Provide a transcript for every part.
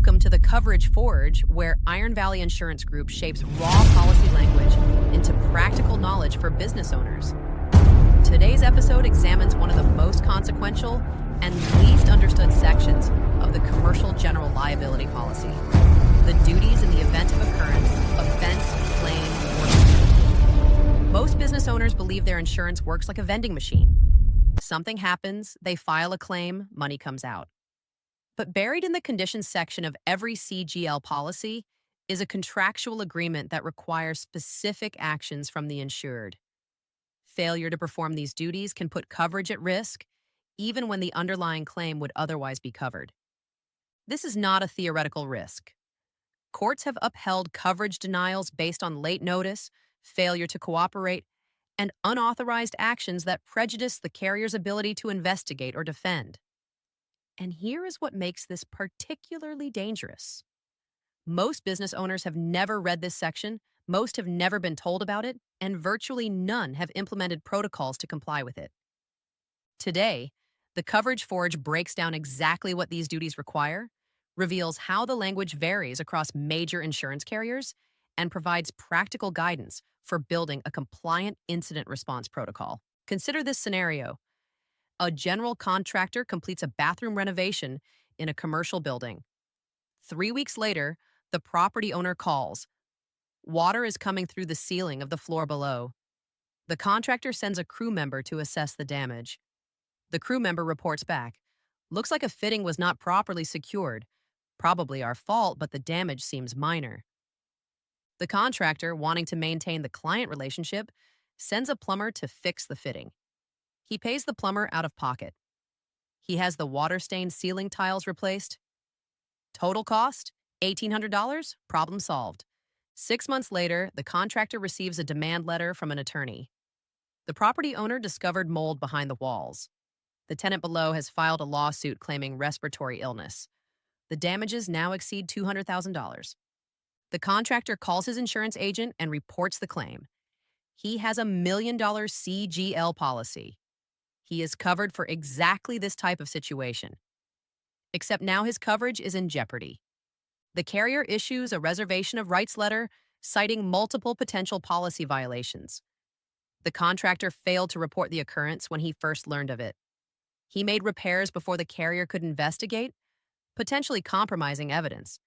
Welcome to the Coverage Forge, where Iron Valley Insurance Group shapes raw policy language into practical knowledge for business owners. Today's episode examines one of the most consequential and least understood sections of the commercial general liability policy: the duties in the event of occurrence, offense, claim, or suit. Most business owners believe their insurance works like a vending machine. Something happens, they file a claim, money comes out. But buried in the conditions section of every CGL policy is a contractual agreement that requires specific actions from the insured. Failure to perform these duties can put coverage at risk, even when the underlying claim would otherwise be covered. This is not a theoretical risk. Courts have upheld coverage denials based on late notice, failure to cooperate, and unauthorized actions that prejudice the carrier's ability to investigate or defend. And here is what makes this particularly dangerous. Most business owners have never read this section, most have never been told about it, and virtually none have implemented protocols to comply with it. Today, the Coverage Forge breaks down exactly what these duties require, reveals how the language varies across major insurance carriers, and provides practical guidance for building a compliant incident response protocol. Consider this scenario. A general contractor completes a bathroom renovation in a commercial building. 3 weeks later, the property owner calls. Water is coming through the ceiling of the floor below. The contractor sends a crew member to assess the damage. The crew member reports back. Looks like a fitting was not properly secured. Probably our fault, but the damage seems minor. The contractor, wanting to maintain the client relationship, sends a plumber to fix the fitting. He pays the plumber out of pocket. He has the water-stained ceiling tiles replaced. Total cost, $1,800, problem solved. 6 months later, the contractor receives a demand letter from an attorney. The property owner discovered mold behind the walls. The tenant below has filed a lawsuit claiming respiratory illness. The damages now exceed $200,000. The contractor calls his insurance agent and reports the claim. He has a $1 million CGL policy. He is covered for exactly this type of situation. Except now his coverage is in jeopardy. The carrier issues a reservation of rights letter citing multiple potential policy violations. The contractor failed to report the occurrence when he first learned of it. He made repairs before the carrier could investigate, potentially compromising evidence.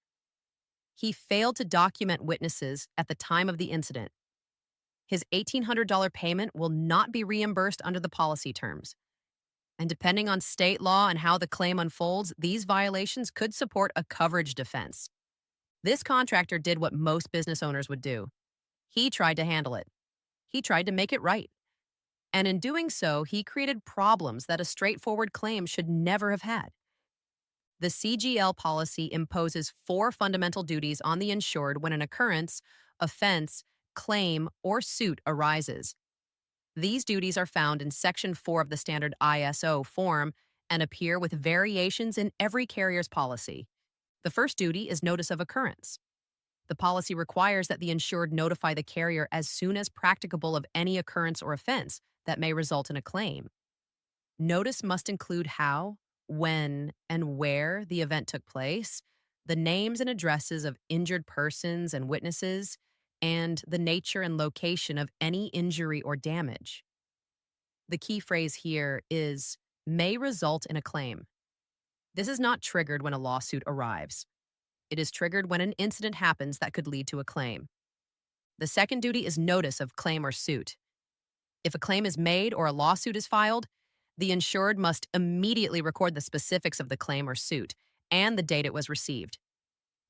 He failed to document witnesses at the time of the incident. His $1,800 payment will not be reimbursed under the policy terms. And depending on state law and how the claim unfolds, these violations could support a coverage defense. This contractor did what most business owners would do. He tried to handle it. He tried to make it right. And in doing so, he created problems that a straightforward claim should never have had. The CGL policy imposes 4 fundamental duties on the insured when an occurrence, offense, claim, or suit arises. These duties are found in Section 4 of the standard ISO form and appear with variations in every carrier's policy. The first duty is notice of occurrence. The policy requires that the insured notify the carrier as soon as practicable of any occurrence or offense that may result in a claim. Notice must include how, when, and where the event took place, the names and addresses of injured persons and witnesses, and the nature and location of any injury or damage. The key phrase here is may result in a claim. This is not triggered when a lawsuit arrives. It is triggered when an incident happens that could lead to a claim. The second duty is notice of claim or suit. If a claim is made or a lawsuit is filed, the insured must immediately record the specifics of the claim or suit and the date it was received.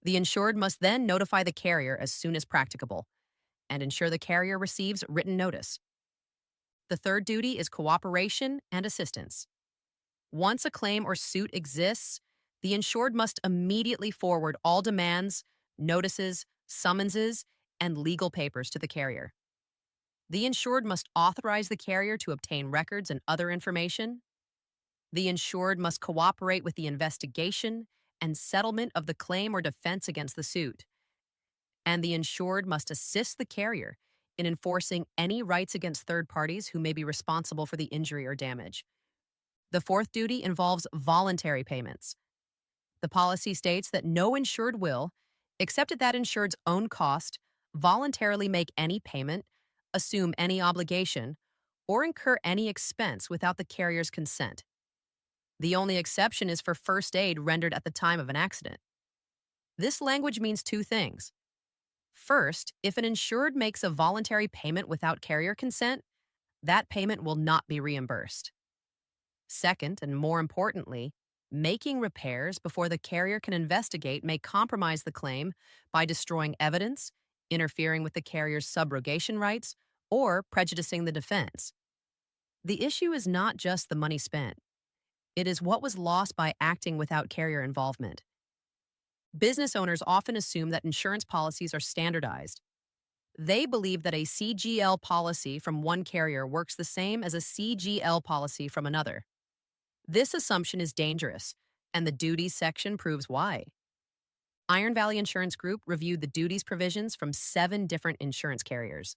The insured must then notify the carrier as soon as practicable and ensure the carrier receives written notice. The third duty is cooperation and assistance. Once a claim or suit exists, the insured must immediately forward all demands, notices, summonses, and legal papers to the carrier. The insured must authorize the carrier to obtain records and other information. The insured must cooperate with the investigation and settlement of the claim or defense against the suit. And the insured must assist the carrier in enforcing any rights against third parties who may be responsible for the injury or damage. The fourth duty involves voluntary payments. The policy states that no insured will, except at that insured's own cost, voluntarily make any payment, assume any obligation, or incur any expense without the carrier's consent. The only exception is for first aid rendered at the time of an accident. This language means two things. First, if an insured makes a voluntary payment without carrier consent, that payment will not be reimbursed. Second, and more importantly, making repairs before the carrier can investigate may compromise the claim by destroying evidence, interfering with the carrier's subrogation rights, or prejudicing the defense. The issue is not just the money spent. It is what was lost by acting without carrier involvement. Business owners often assume that insurance policies are standardized. They believe that a CGL policy from one carrier works the same as a CGL policy from another. This assumption is dangerous, and the duties section proves why. Iron Valley Insurance Group reviewed the duties provisions from 7 different insurance carriers.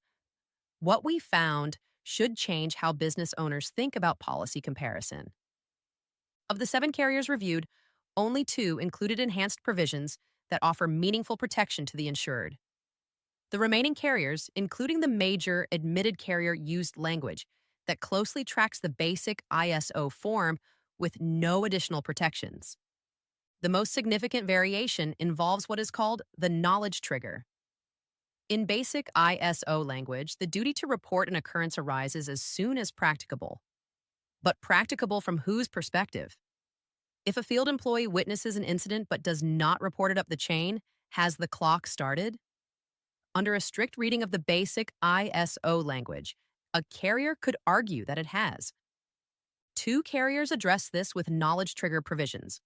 What we found should change how business owners think about policy comparison. Of the 7 carriers reviewed, only 2 included enhanced provisions that offer meaningful protection to the insured. The remaining carriers, including the major admitted carrier, used language that closely tracks the basic ISO form with no additional protections. The most significant variation involves what is called the knowledge trigger. In basic ISO language, the duty to report an occurrence arises as soon as practicable. But practicable from whose perspective? If a field employee witnesses an incident but does not report it up the chain, has the clock started? Under a strict reading of the basic ISO language, a carrier could argue that it has. 2 carriers address this with knowledge trigger provisions.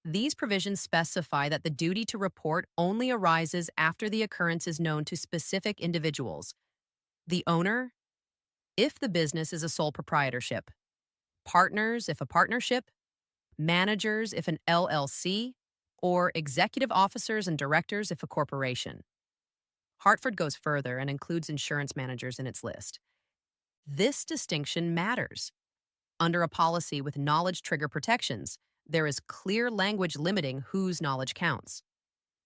These provisions specify that the duty to report only arises after the occurrence is known to specific individuals: the owner, if the business is a sole proprietorship; partners, if a partnership; managers, if an LLC; or executive officers and directors, if a corporation. Hartford goes further and includes insurance managers in its list. This distinction matters. Under a policy with knowledge trigger protections, there is clear language limiting whose knowledge counts.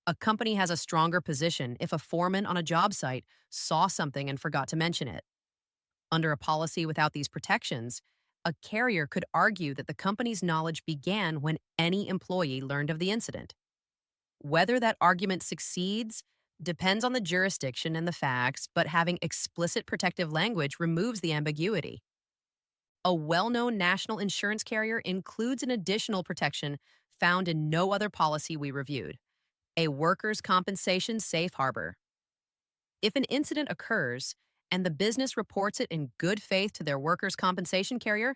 A company has a stronger position if a foreman on a job site saw something and forgot to mention it. Under a policy without these protections, a carrier could argue that the company's knowledge began when any employee learned of the incident. Whether that argument succeeds depends on the jurisdiction and the facts, but having explicit protective language removes the ambiguity. A well-known national insurance carrier includes an additional protection found in no other policy we reviewed: a workers' compensation safe harbor. If an incident occurs and the business reports it in good faith to their workers' compensation carrier,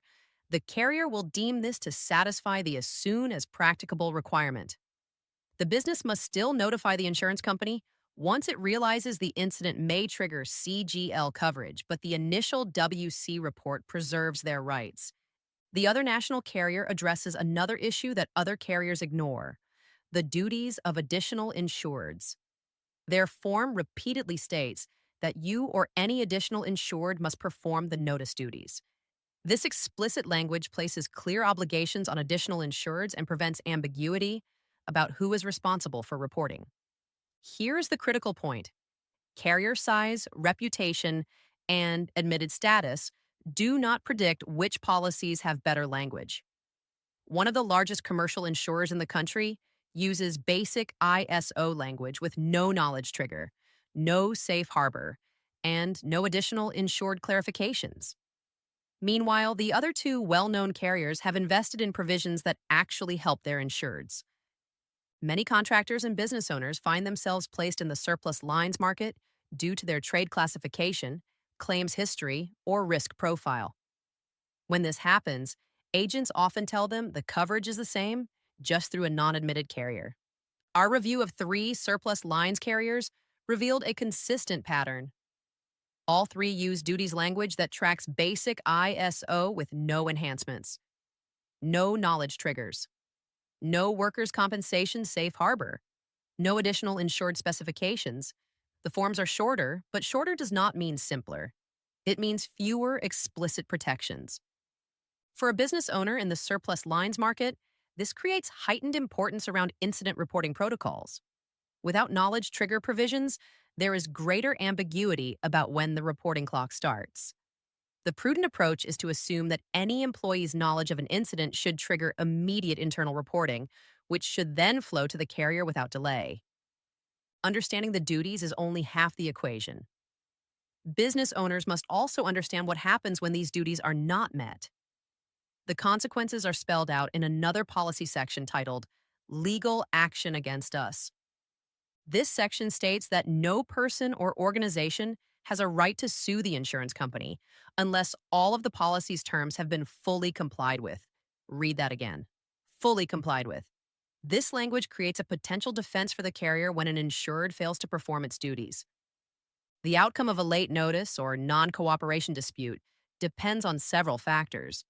the carrier will deem this to satisfy the as soon as practicable requirement. The business must still notify the insurance company once it realizes the incident may trigger CGL coverage, but the initial WC report preserves their rights. The other national carrier addresses another issue that other carriers ignore: the duties of additional insureds. Their form repeatedly states that you or any additional insured must perform the notice duties. This explicit language places clear obligations on additional insureds and prevents ambiguity about who is responsible for reporting. Here's the critical point: carrier size, reputation, and admitted status do not predict which policies have better language. One of the largest commercial insurers in the country uses basic ISO language with no knowledge trigger, no safe harbor, and no additional insured clarifications. Meanwhile, the other 2 well-known carriers have invested in provisions that actually help their insureds. Many contractors and business owners find themselves placed in the surplus lines market due to their trade classification, claims history, or risk profile. When this happens, agents often tell them the coverage is the same, just through a non-admitted carrier. Our review of 3 surplus lines carriers revealed a consistent pattern. All 3 use duties language that tracks basic ISO with no enhancements, no knowledge triggers, no workers' compensation safe harbor, no additional insured specifications. The forms are shorter, but shorter does not mean simpler. It means fewer explicit protections. For a business owner in the surplus lines market, This creates heightened importance around incident reporting protocols. Without knowledge trigger provisions, there is greater ambiguity about when the reporting clock starts. The prudent approach is to assume that any employee's knowledge of an incident should trigger immediate internal reporting, which should then flow to the carrier without delay. Understanding the duties is only half the equation. Business owners must also understand what happens when these duties are not met. The consequences are spelled out in another policy section titled Legal Action Against Us. This section states that no person or organization has a right to sue the insurance company unless all of the policy's terms have been fully complied with. Read that again. Fully complied with. This language creates a potential defense for the carrier when an insured fails to perform its duties. The outcome of a late notice or non-cooperation dispute depends on several factors.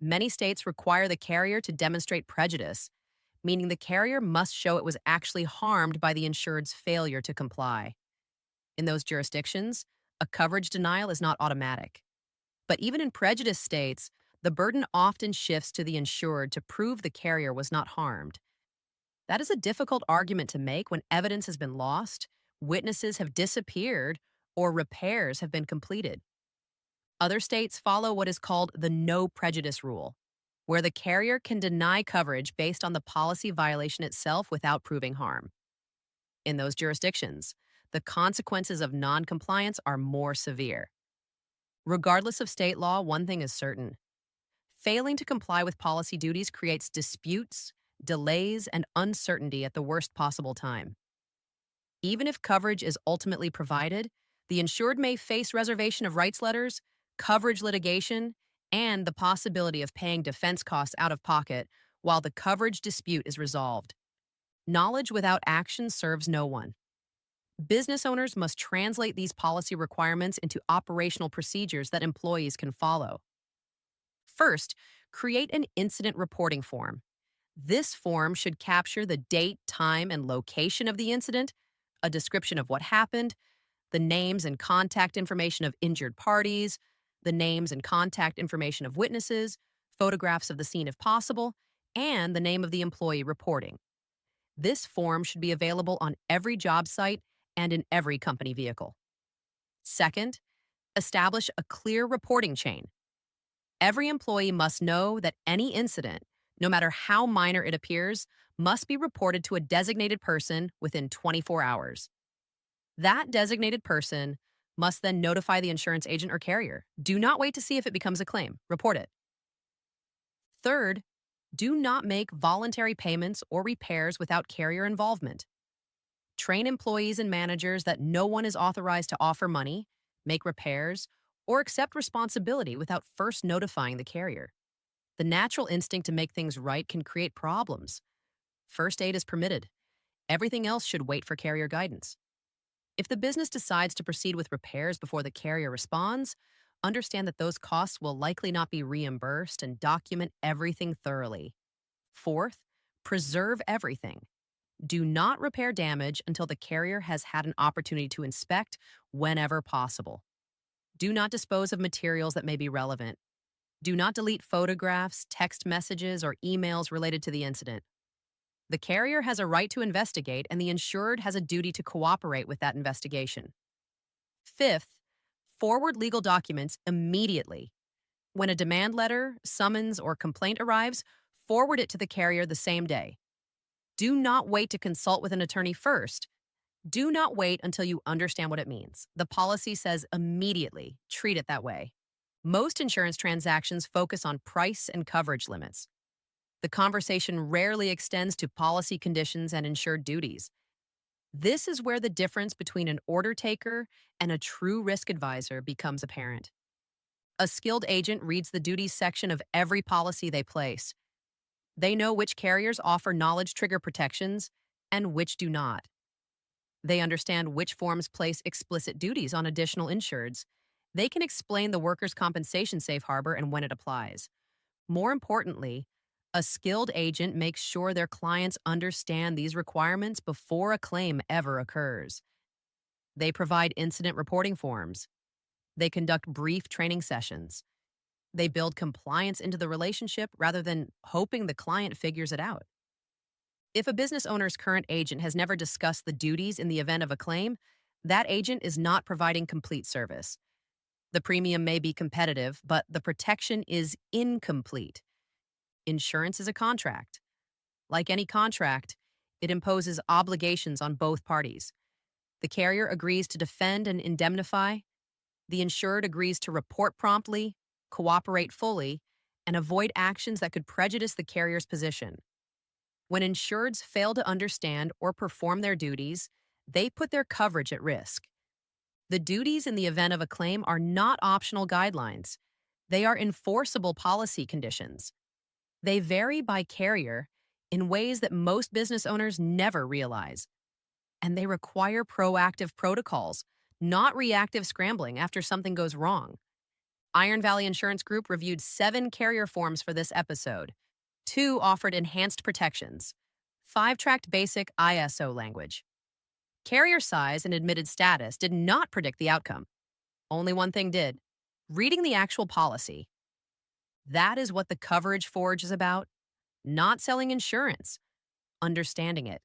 Many states require the carrier to demonstrate prejudice, meaning the carrier must show it was actually harmed by the insured's failure to comply. In those jurisdictions, a coverage denial is not automatic. But even in prejudice states, the burden often shifts to the insured to prove the carrier was not harmed. That is a difficult argument to make when evidence has been lost, witnesses have disappeared, or repairs have been completed. Other states follow what is called the no prejudice rule, where the carrier can deny coverage based on the policy violation itself without proving harm. In those jurisdictions, the consequences of noncompliance are more severe. Regardless of state law, one thing is certain. Failing to comply with policy duties creates disputes, delays, and uncertainty at the worst possible time. Even if coverage is ultimately provided, the insured may face reservation of rights letters, coverage litigation, and the possibility of paying defense costs out of pocket while the coverage dispute is resolved. Knowledge without action serves no one. Business owners must translate these policy requirements into operational procedures that employees can follow. First, create an incident reporting form. This form should capture the date, time, and location of the incident, a description of what happened, the names and contact information of injured parties, the names and contact information of witnesses, photographs of the scene if possible, and the name of the employee reporting. This form should be available on every job site and in every company vehicle. Second, establish a clear reporting chain. Every employee must know that any incident, no matter how minor it appears, must be reported to a designated person within 24 hours. That designated person must then notify the insurance agent or carrier. Do not wait to see if it becomes a claim. Report it. Third, do not make voluntary payments or repairs without carrier involvement. Train employees and managers that no one is authorized to offer money, make repairs, or accept responsibility without first notifying the carrier. The natural instinct to make things right can create problems. First aid is permitted. Everything else should wait for carrier guidance. If the business decides to proceed with repairs before the carrier responds, understand that those costs will likely not be reimbursed and document everything thoroughly. Fourth, preserve everything. Do not repair damage until the carrier has had an opportunity to inspect whenever possible. Do not dispose of materials that may be relevant. Do not delete photographs, text messages, or emails related to the incident. The carrier has a right to investigate, and the insured has a duty to cooperate with that investigation. Fifth, forward legal documents immediately. When a demand letter, summons, or complaint arrives, forward it to the carrier the same day. Do not wait to consult with an attorney first. Do not wait until you understand what it means. The policy says immediately. Treat it that way. Most insurance transactions focus on price and coverage limits. The conversation rarely extends to policy conditions and insured duties. This is where the difference between an order taker and a true risk advisor becomes apparent. A skilled agent reads the duties section of every policy they place. They know which carriers offer knowledge trigger protections and which do not. They understand which forms place explicit duties on additional insureds. They can explain the workers' compensation safe harbor and when it applies. More importantly, a skilled agent makes sure their clients understand these requirements before a claim ever occurs. They provide incident reporting forms. They conduct brief training sessions. They build compliance into the relationship rather than hoping the client figures it out. If a business owner's current agent has never discussed the duties in the event of a claim, that agent is not providing complete service. The premium may be competitive, but the protection is incomplete. Insurance is a contract. Like any contract, it imposes obligations on both parties. The carrier agrees to defend and indemnify. The insured agrees to report promptly, cooperate fully, and avoid actions that could prejudice the carrier's position. When insureds fail to understand or perform their duties, they put their coverage at risk. The duties in the event of a claim are not optional guidelines. They are enforceable policy conditions. They vary by carrier in ways that most business owners never realize. And they require proactive protocols, not reactive scrambling after something goes wrong. Iron Valley Insurance Group reviewed 7 carrier forms for this episode. 2 offered enhanced protections. 5 tracked basic ISO language. Carrier size and admitted status did not predict the outcome. Only one thing did: reading the actual policy. That is what the Coverage Forge is about. Not selling insurance, understanding it.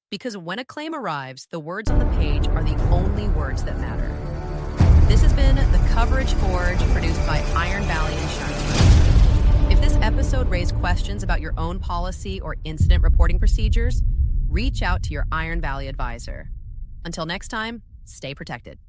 Because when a claim arrives, the words on the page are the only words that matter. This has been the Coverage Forge, produced by Iron Valley Insurance Group. If this episode raised questions about your own policy or incident reporting procedures, reach out to your Iron Valley advisor. Until next time, stay protected.